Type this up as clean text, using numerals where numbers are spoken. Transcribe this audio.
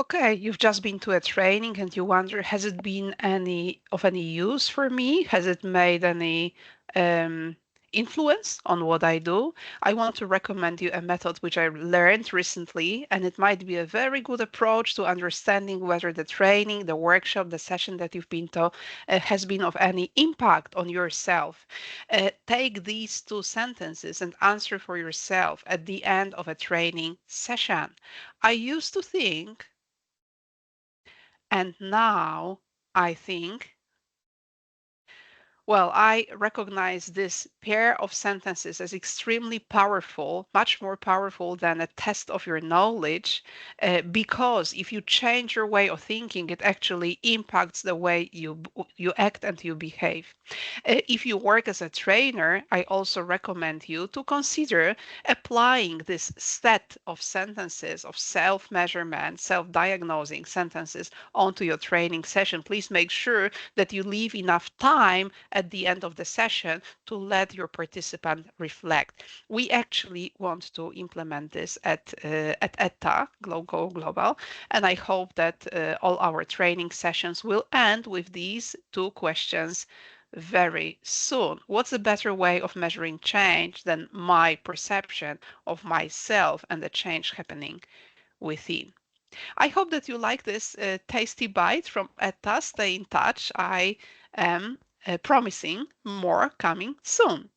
Okay, you've just been to a training and you wonder, has it been any use for me? Has it made any um, influence on what I do? I want to recommend you a method which I learned recently, and it might be a very good approach to understanding whether the training, the workshop, the session that you've been to has been of any impact on yourself. Take these two sentences and answer for yourself at the end of a training session. I used to think, and now I think, well, I recognize this pair of sentences as extremely powerful, much more powerful than a test of your knowledge, because if you change your way of thinking, it actually impacts the way you act and you behave. If you work as a trainer, I also recommend you to consider applying this set of sentences of self-measurement, self-diagnosing sentences onto your training session. Please make sure that you leave enough time at the end of the session to let your participant reflect. We actually want to implement this at ETTA Go Global, and I hope that all our training sessions will end with these two questions very soon. What's a better way of measuring change than my perception of myself and the change happening within? I hope that you like this tasty bite from ETA. Stay in touch. I am promising more coming soon.